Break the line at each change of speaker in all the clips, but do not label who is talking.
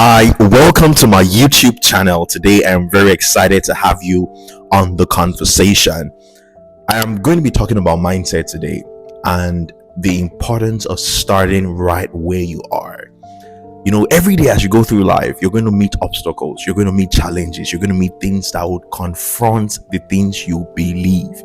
Hi, welcome to my YouTube channel. Today I'm very excited to have you on the conversation. I am going to be talking about mindset today and the importance of starting right where you are. Every day as you go through life, you're going to meet obstacles, you're going to meet challenges, you're going to meet things that would confront the things you believe.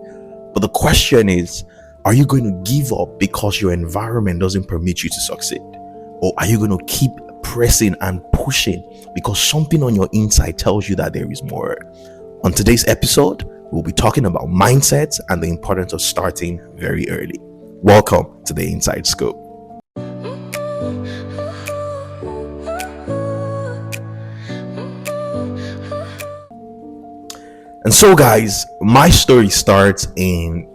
But the question is, are you going to give up because your environment doesn't permit you to succeed? Or are you going to keep pressing and pushing because something on your inside tells you that there is more? On today's episode, we'll be talking about mindsets and the importance of starting very early. Welcome to the Inside Scoop. And so guys, my story starts in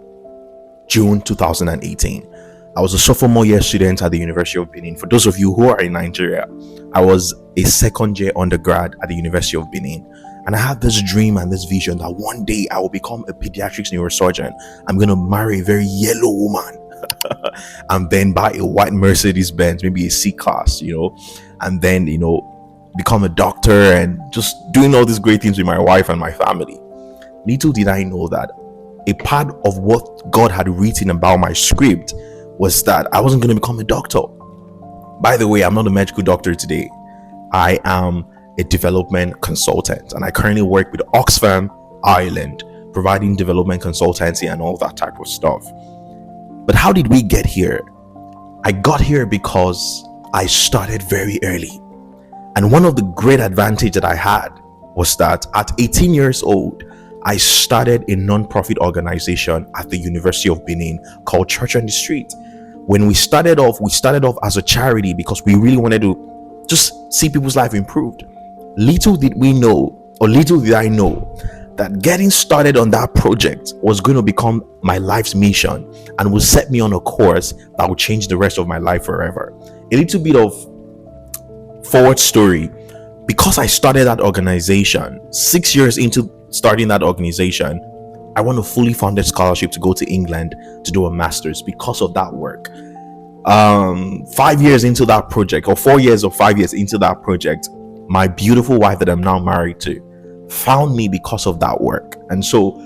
June 2018. I was a sophomore year student at the University of Benin. For those of you who are in Nigeria, I was a second year undergrad at the University of Benin. And I had this dream and this vision that one day I will become a pediatrics neurosurgeon. I'm going to marry a very yellow woman and then buy a white Mercedes Benz, maybe a C-Class, and then, become a doctor and just doing all these great things with my wife and my family. Little did I know that a part of what God had written about my script was that I wasn't going to become a doctor. By the way, I'm not a medical doctor today. I am a development consultant, and I currently work with Oxfam Ireland, providing development consultancy and all that type of stuff. But how did we get here? I got here because I started very early. And one of the great advantage that I had was that at 18 years old, I started a non-profit organization at the University of Benin called Church on the Street. When we started off as a charity because we really wanted to just see people's life improved. Little did I know that getting started on that project was going to become my life's mission and would set me on a course that would change the rest of my life forever. A little bit of forward story. Because I started that organization, 6 years into starting that organization, I won a fully funded scholarship to go to England to do a master's because of that work. 5 years into that project, or 4 years or 5 years into that project, my beautiful wife that I'm now married to found me because of that work. And so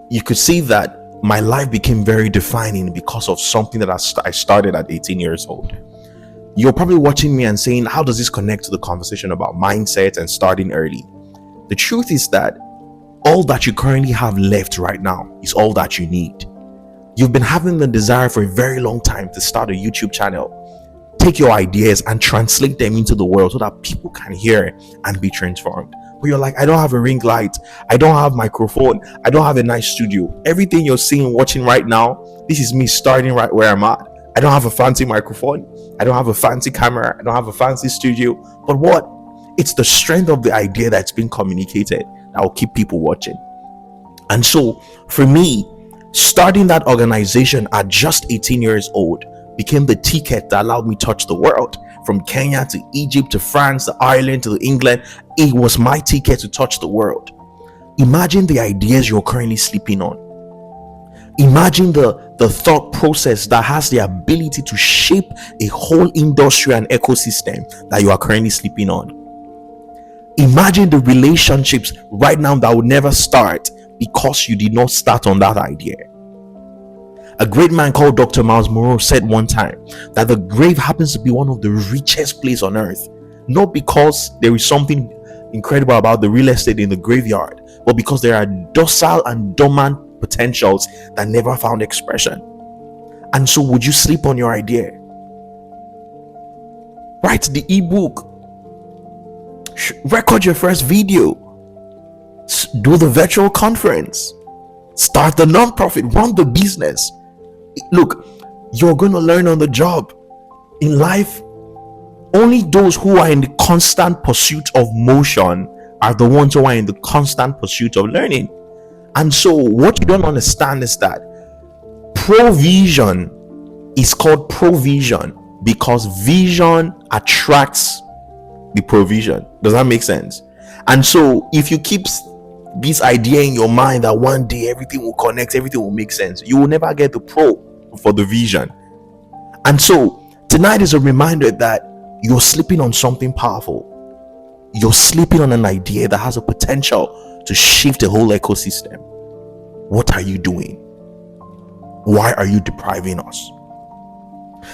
you could see that my life became very defining because of something that I started at 18 years old. You're probably watching me and saying, how does this connect to the conversation about mindset and starting early? The truth is that all that you currently have left right now is all that you need. You've been having the desire for a very long time to start a YouTube channel. Take your ideas and translate them into the world so that people can hear and be transformed. But you're like, I don't have a ring light. I don't have a microphone. I don't have a nice studio. Everything you're seeing, watching right now, this is me starting right where I'm at. I don't have a fancy microphone. I don't have a fancy camera. I don't have a fancy studio. But what? It's the strength of the idea that's been communicated that will keep people watching. And so for me, starting that organization at just 18 years old became the ticket that allowed me to touch the world. From Kenya to Egypt to France to Ireland to England, it was my ticket to touch the world. Imagine the ideas you're currently sleeping on. Imagine the thought process that has the ability to shape a whole industry and ecosystem that you are currently sleeping on. Imagine the relationships right now that would never start because you did not start on that idea. A great man called Dr. Miles Monroe said one time that the grave happens to be one of the richest places on earth, not because there is something incredible about the real estate in the graveyard, but because there are docile and dormant potentials that never found expression. And so would you sleep on your idea? Write the ebook, record your first video, do the virtual conference, start the non-profit, run the business. Look, you're going to learn on the job. In life, only those who are in the constant pursuit of motion are the ones who are in the constant pursuit of learning. And so what you don't understand is that provision is called provision because vision attracts the provision. Does that make sense? And so if you keep this idea in your mind that one day everything will connect, everything will make sense, you will never get the pro for the vision. And so tonight is a reminder that you're sleeping on something powerful. you're sleeping on an idea that has a potential to shift a whole ecosystem. What are you doing? Why are you depriving us?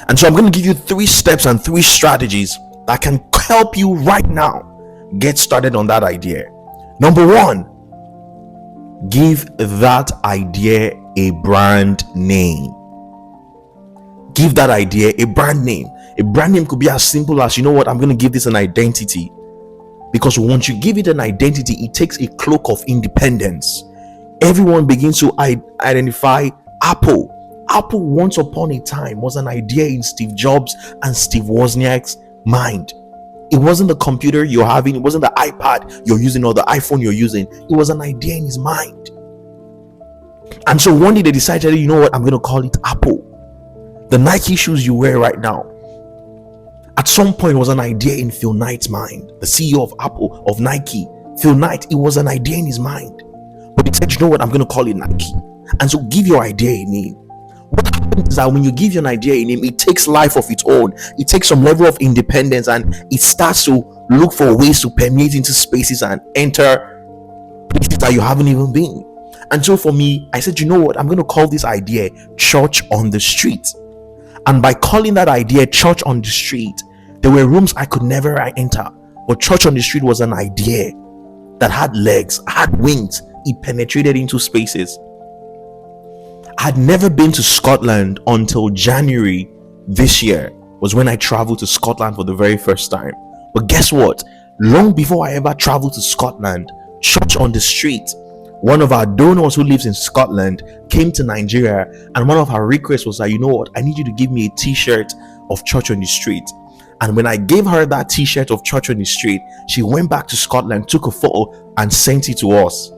And so I'm going to give you 3 steps and 3 strategies that can help you right now get started on that idea. Number 1, give that idea a brand name. Give that idea a brand name. A brand name could be as simple as, you know what, I'm going to give this an identity. Because once you give it an identity, it takes a cloak of independence. Everyone begins to identify Apple. Apple, once upon a time, was an idea in Steve Jobs and Steve Wozniak's mind. It wasn't the computer you're having, it wasn't the iPad you're using or the iPhone you're using. It was an idea in his mind. And so one day they decided, you know what, I'm going to call it Apple. The Nike shoes you wear right now, at some point was an idea in Phil Knight's mind. The CEO of Apple, of Nike, Phil Knight, it was an idea in his mind. But he said, you know what, I'm going to call it Nike. And so give your idea a name. What happens is that when you give your idea a name, it takes life of its own. It takes some level of independence, and it starts to look for ways to permeate into spaces and enter places that you haven't even been. And so for me, I said, you know what, I'm going to call this idea Church on the Street. And by calling that idea Church on the Street, there were rooms I could never enter. But Church on the Street was an idea that had legs, had wings. It penetrated into spaces. I had never been to Scotland until January this year, was when I traveled to Scotland for the very first time. But guess what? Long before I ever traveled to Scotland, Church on the Street, one of our donors who lives in Scotland, came to Nigeria, and one of her requests was that, you know what, I need you to give me a t-shirt of Church on the Street. And when I gave her that t-shirt of Church on the Street, she went back to Scotland, took a photo, and sent it to us.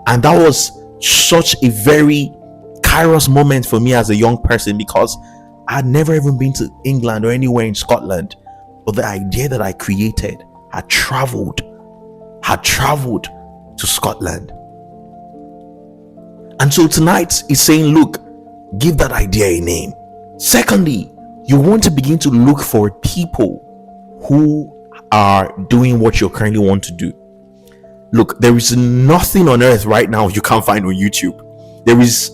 And that was such a very kairos moment for me as a young person, because I had never even been to England or anywhere in Scotland. But the idea that I created had traveled to Scotland. And so tonight is saying, look, give that idea a name. Secondly, you want to begin to look for people who are doing what you currently want to do. Look, there is nothing on earth right now you can't find on YouTube. There is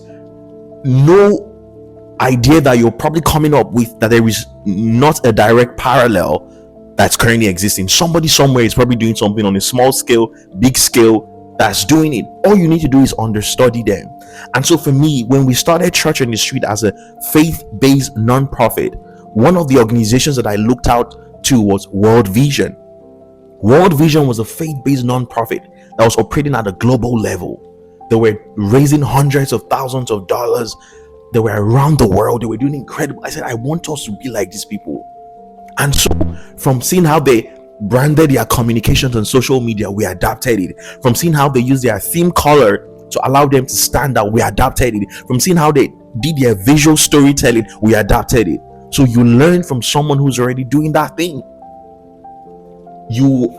no idea that you're probably coming up with that there is not a direct parallel that's currently existing. Somebody somewhere is probably doing something on a small scale, big scale, that's doing it. All you need to do is understudy them. And so for me, when we started Church on the Street as a faith-based non-profit, one of the organizations that I looked out to was World Vision. World Vision was a faith-based non-profit that was operating at a global level. They were raising hundreds of thousands of dollars. They were around the world. They were doing incredible. I said, I want us to be like these people. And so from seeing how they branded their communications on social media, we adapted it. From seeing how they use their theme color to allow them to stand out, we adapted it. From seeing how they did their visual storytelling, we adapted it. So you learn from someone who's already doing that thing. You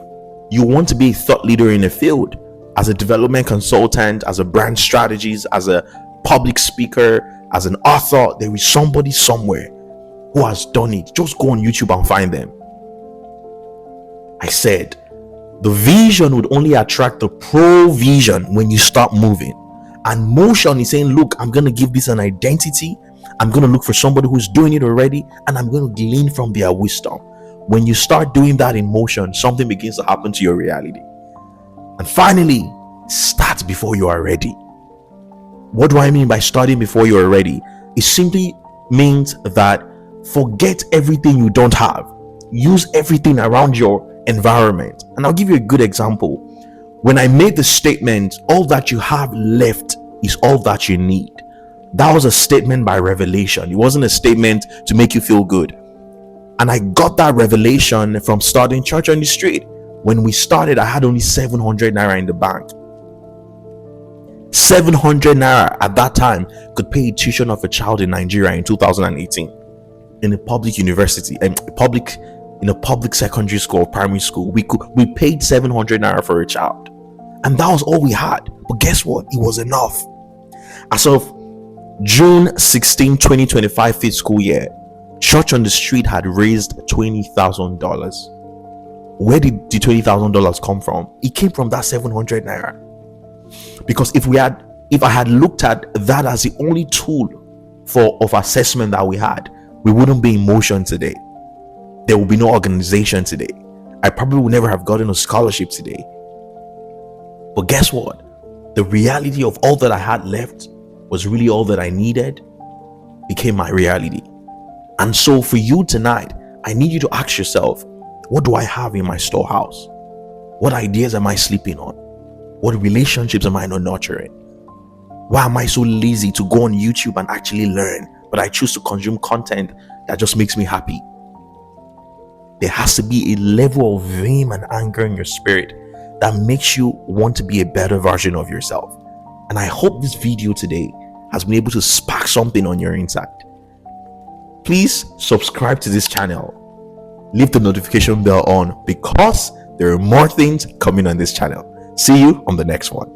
want to be a thought leader in a field, as a development consultant, as a brand strategist, as a public speaker, as an author. There is somebody somewhere who has done it. Just go on YouTube and find them. I said the vision would only attract the provision when you start moving. And motion is saying, look, I'm going to give this an identity. I'm going to look for somebody who's doing it already, and I'm going to glean from their wisdom. When you start doing that in motion, something begins to happen to your reality. And finally, start before you are ready. What do I mean by starting before you are ready? It simply means that forget everything you don't have. Use everything around your environment. And I'll give you a good example. When I made the statement, all that you have left is all that you need, that was a statement by revelation. It wasn't a statement to make you feel good. And I got that revelation from starting Church on the Street. When we started, I had only 700 naira in the bank. 700 naira at that time could pay a tuition of a child in Nigeria in 2018 in a public university and in a public secondary school or primary school. We paid 700 naira for a child, and that was all we had. But guess what? It was enough. As of June 16, 2025 fiscal year, Church on the Street had raised $20,000. Where did the $20,000 come from? It came from that 700 naira. Because if I had looked at that as the only tool of assessment that we had, we wouldn't be in motion today. There would be no organization today. I probably would never have gotten a scholarship today. But guess what? The reality of all that I had left was really all that I needed, became my reality. And so for you tonight, I need you to ask yourself, what do I have in my storehouse? What ideas am I sleeping on? What relationships am I not nurturing? Why am I so lazy to go on YouTube and actually learn, but I choose to consume content that just makes me happy? There has to be a level of vim and anger in your spirit that makes you want to be a better version of yourself. And I hope this video today has been able to spark something on your inside. Please subscribe to this channel. Leave the notification bell on because there are more things coming on this channel. See you on the next one.